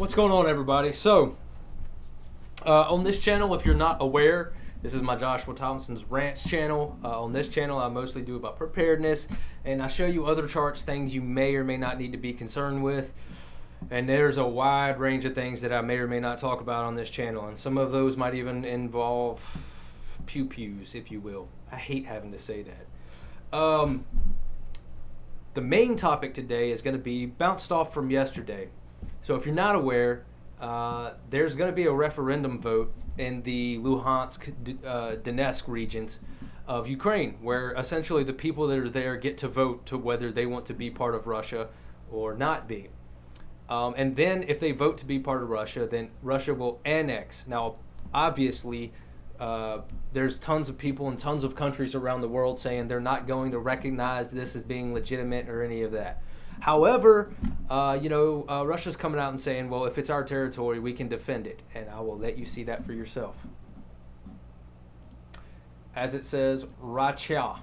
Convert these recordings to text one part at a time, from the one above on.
What's going on, everybody? So, on this channel, if you're not aware, this is my Joshua Thompson's Rants channel. On this channel, I mostly do about preparedness, and I show you other charts, things you may or may not need to be concerned with. And there's a wide range of things that I may or may not talk about on this channel, and some of those might even involve pew-pews, if you will. I hate having to say that. The main topic today is going to be bounced off from yesterday. So if you're not aware, there's going to be a referendum vote in the Luhansk, Donetsk regions of Ukraine, where essentially the people that are there get to vote to whether they want to be part of Russia or not be. And then if they vote to be part of Russia, then Russia will annex. Now, obviously, there's tons of people in tons of countries around the world saying they're not going to recognize this as being legitimate or any of that. However, Russia's coming out and saying, well, if it's our territory, we can defend it. And I will let you see that for yourself. As it says, Racha.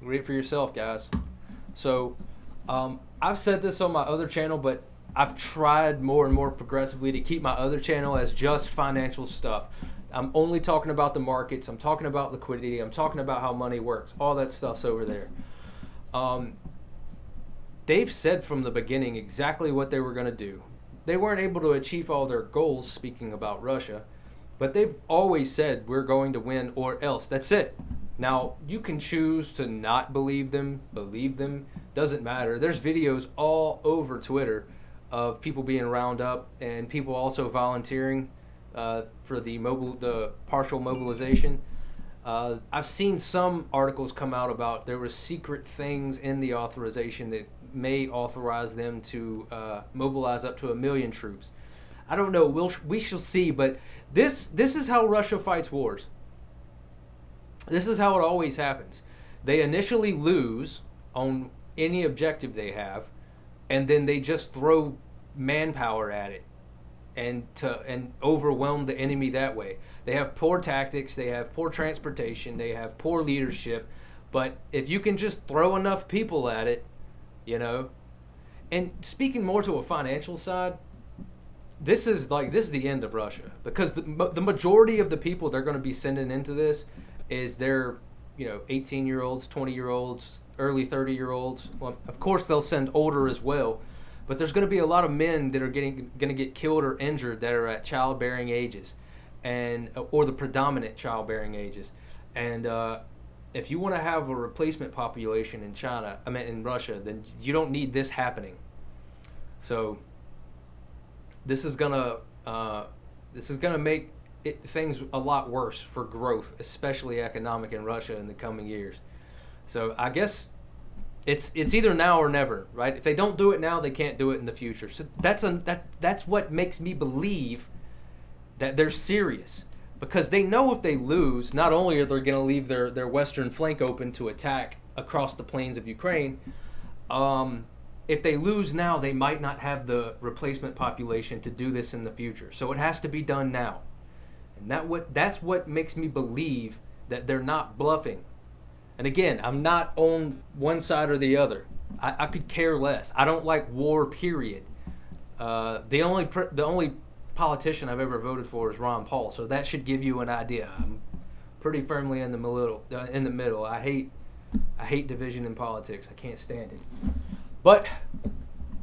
Read it for yourself, guys. So, I've said this on my other channel, but I've tried more and more progressively to keep my other channel as just financial stuff. I'm only talking about the markets. I'm talking about liquidity. I'm talking about how money works. All that stuff's over there. They've said from the beginning exactly what they were going to do. They weren't able to achieve all their goals, speaking about Russia, but they've always said we're going to win or else. That's it. Now, you can choose to not believe them, doesn't matter. There's videos all over Twitter of people being round up and people also volunteering for the partial mobilization. I've seen some articles come out about there were secret things in the authorization that may authorize them to mobilize up to 1 million troops. I don't know. We shall see. But this is how Russia fights wars. This is how it always happens. They initially lose on any objective they have, and then they just throw manpower at it and overwhelm the enemy that way. They have poor tactics, they have poor transportation, they have poor leadership, but if you can just throw enough people at it, and speaking more to a financial side, this is the end of Russia, because the majority of the people they're going to be sending into this is their 18-year-olds, 20-year-olds, early 30-year-olds. Well, of course they'll send older as well, but there's going to be a lot of men that are going to get killed or injured that are at childbearing ages, or the predominant childbearing ages. And if you want to have a replacement population in Russia, then you don't need this happening. So this is gonna make things a lot worse for growth, especially economic, in Russia in the coming years. So I guess it's either now or never, right? If they don't do it now, they can't do it in the future. So that's what makes me believe that they're serious, because they know if they lose, not only are they going to leave their western flank open to attack across the plains of Ukraine, if they lose now, they might not have the replacement population to do this in the future. So it has to be done now. And that's what makes me believe that they're not bluffing. And again, I'm not on one side or the other. I could care less. I don't like war, period. The only politician I've ever voted for is Ron Paul, so that should give you an idea. I'm pretty firmly in the middle. I hate division in politics. I can't stand it. But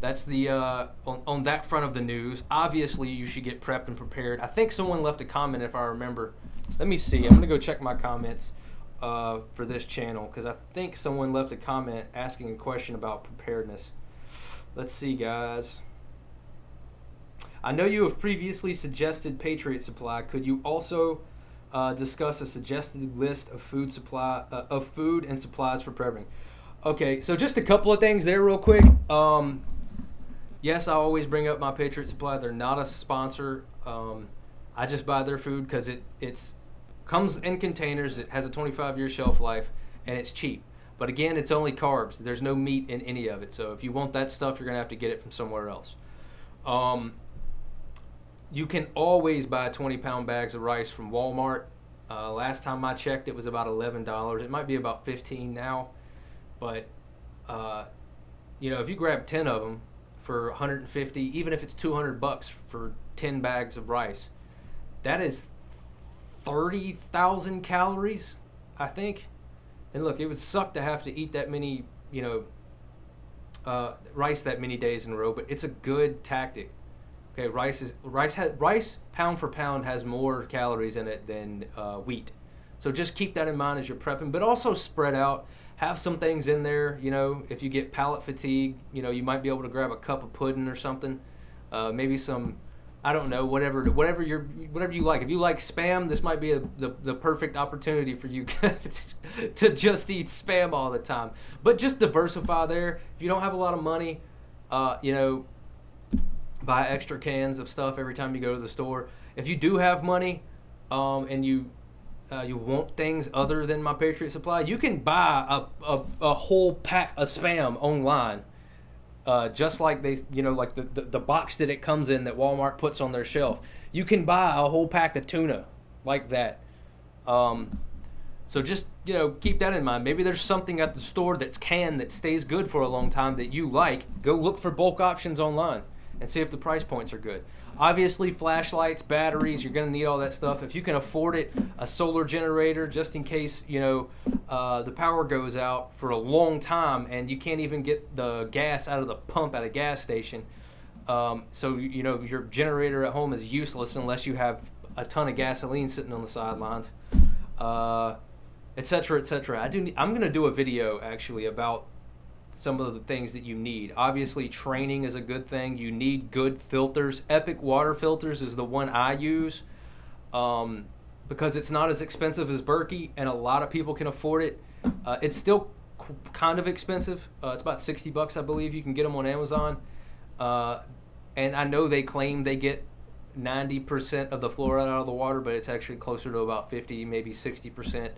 that's the on that front of the news. Obviously, you should get prepped and prepared. I think someone left a comment, if I remember. Let me see. I'm going to go check my comments for this channel, because I think someone left a comment asking a question about preparedness. Let's see, guys. I know you have previously suggested Patriot Supply. Could you also discuss a suggested list of food and supplies for prepping? Okay, so just a couple of things there real quick. Yes, I always bring up my Patriot Supply. They're not a sponsor. I just buy their food because it's comes in containers. It has a 25-year shelf life, and it's cheap. But again, it's only carbs. There's no meat in any of it. So if you want that stuff, you're going to have to get it from somewhere else. You can always buy 20-pound bags of rice from Walmart. Last time I checked, it was about $11. It might be about 15 now, but if you grab 10 of them for 150, even if it's $200 for 10 bags of rice, that is 30,000 calories, I think. And look, it would suck to have to eat that many, rice that many days in a row, but it's a good tactic. Okay, rice pound for pound has more calories in it than wheat. So just keep that in mind as you're prepping, but also spread out. Have some things in there. If you get palate fatigue, you might be able to grab a cup of pudding or something. Maybe some, I don't know, whatever you like. If you like Spam, this might be the perfect opportunity for you to just eat Spam all the time. But just diversify there. If you don't have a lot of money, buy extra cans of stuff every time you go to the store. If you do have money, and you want things other than My Patriot Supply, you can buy a whole pack of Spam online. Just like they, like the box that it comes in that Walmart puts on their shelf. You can buy a whole pack of tuna like that. So just, keep that in mind. Maybe there's something at the store that's canned that stays good for a long time that you like. Go look for bulk options online and see if the price points are good. Obviously, flashlights, batteries, you're going to need all that stuff. If you can afford it, a solar generator, just in case, the power goes out for a long time and you can't even get the gas out of the pump at a gas station. So, your generator at home is useless unless you have a ton of gasoline sitting on the sidelines, et cetera, et cetera. I'm going to do a video, actually, about some of the things that you need. Obviously, training is a good thing. You need good filters. Epic water filters is the one I use, because it's not as expensive as Berkey, and a lot of people can afford it. It's still kind of expensive. It's about $60, I believe. You can get them on Amazon. And I know they claim they get 90% of the fluoride out of the water, but it's actually closer to about 50, maybe 60%.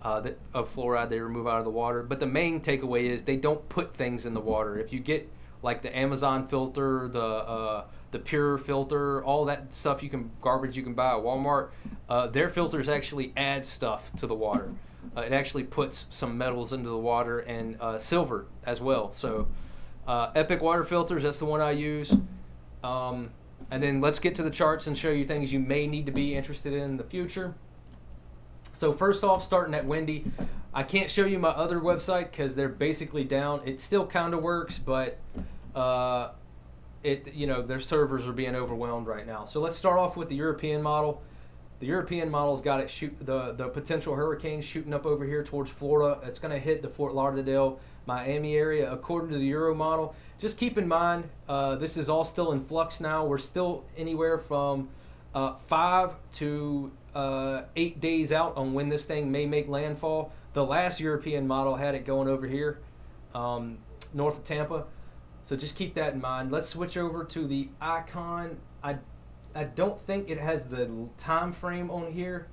Of fluoride they remove out of the water. But the main takeaway is they don't put things in the water. If you get like the Amazon filter, the Pure filter, all that stuff garbage you can buy at Walmart, their filters actually add stuff to the water. It actually puts some metals into the water and silver as well. So Epic water filters, that's the one I use. And then let's get to the charts and show you things you may need to be interested in the future. So first off, starting at Windy, I can't show you my other website because they're basically down. It still kind of works, but their servers are being overwhelmed right now. So let's start off with the European model. The European model's got it the potential hurricanes shooting up over here towards Florida. It's going to hit the Fort Lauderdale, Miami area according to the Euro model. Just keep in mind, this is all still in flux now. We're still anywhere from 5 to 8 days out on when this thing may make landfall. The last European model had it going over here, north of Tampa. So just keep that in mind. Let's switch over to the icon. I don't think it has the time frame on here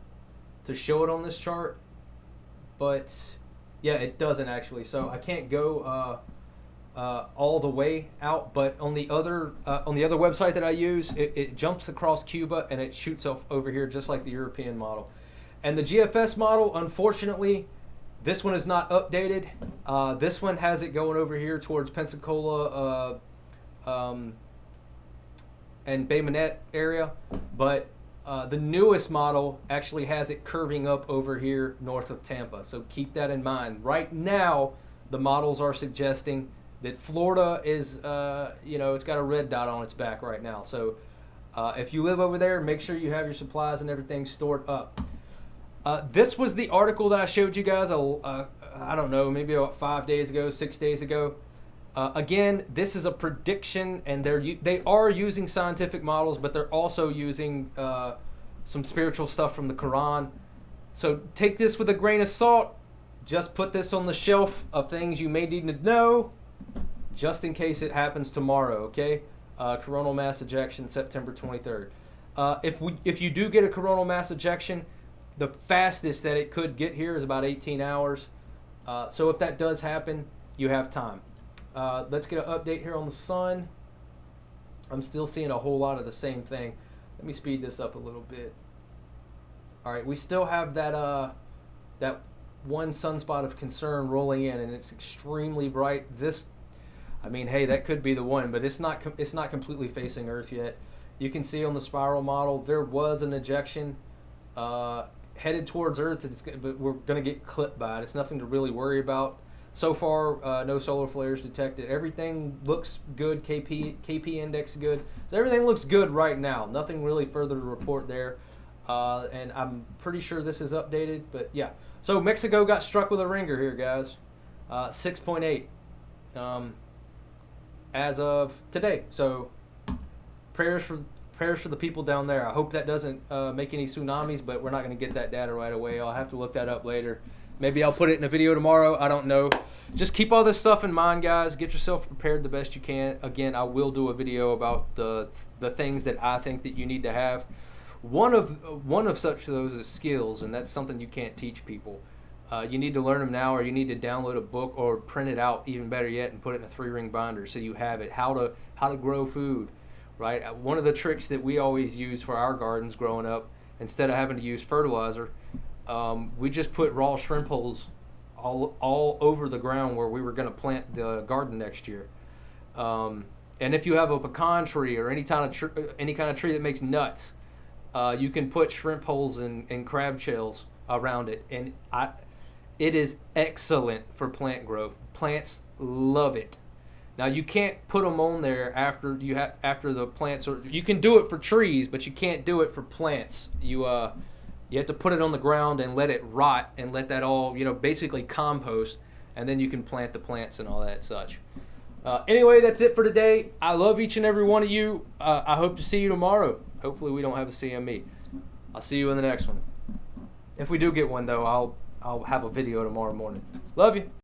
to show it on this chart, but yeah, it doesn't actually. So I can't go all the way out, but on the other website that I use, it jumps across Cuba and it shoots off over here just like the European model. And the GFS model, unfortunately, this one is not updated. This one has it going over here towards Pensacola and Bay Minette area, but the newest model actually has it curving up over here north of Tampa. So keep that in mind. Right now, the models are suggesting that Florida is, it's got a red dot on its back right now. So if you live over there, make sure you have your supplies and everything stored up. This was the article that I showed you guys, I don't know, maybe about 5 days ago, 6 days ago. Again, this is a prediction, and they are using scientific models, but they're also using some spiritual stuff from the Quran. So take this with a grain of salt. Just put this on the shelf of things you may need to know, just in case it happens tomorrow, okay? Coronal mass ejection, September 23rd. If you do get a coronal mass ejection, the fastest that it could get here is about 18 hours. So if that does happen, you have time. Let's get an update here on the sun. I'm still seeing a whole lot of the same thing. Let me speed this up a little bit. All right, we still have that one sunspot of concern rolling in, and it's extremely bright. This, I mean, hey, that could be the one, but it's not completely facing Earth yet. You can see on the spiral model there was an ejection headed towards Earth, but we're going to get clipped by it. It's nothing to really worry about. So far, no solar flares detected. Everything looks good. KP index good. So everything looks good right now. Nothing really further to report there. And I'm pretty sure this is updated. But yeah. So Mexico got struck with a ringer here, guys. 6.8 as of today. So prayers for the people down there. I hope that doesn't make any tsunamis, but we're not going to get that data right away. I'll have to look that up later. Maybe I'll put it in a video tomorrow. I don't know. Just keep all this stuff in mind, guys. Get yourself prepared the best you can. Again, I will do a video about the things that I think that you need to have. One of such those is skills, and that's something you can't teach people. You need to learn them now, or you need to download a book or print it out, even better yet, and put it in a 3-ring binder so you have it. How to grow food, right? One of the tricks that we always use for our gardens growing up, instead of having to use fertilizer, we just put raw shrimp holes all over the ground where we were going to plant the garden next year. And if you have a pecan tree or any kind of tree that makes nuts, you can put shrimp holes and crab shells around it, and it is excellent for plant growth. Plants love it. Now you can't put them on there after the plants are. You can do it for trees, but you can't do it for plants. You have to put it on the ground and let it rot and let that all, basically compost, and then you can plant the plants and all that such. Anyway, that's it for today. I love each and every one of you. I hope to see you tomorrow. Hopefully we don't have a CME. I'll see you in the next one. If we do get one, though, I'll have a video tomorrow morning. Love you.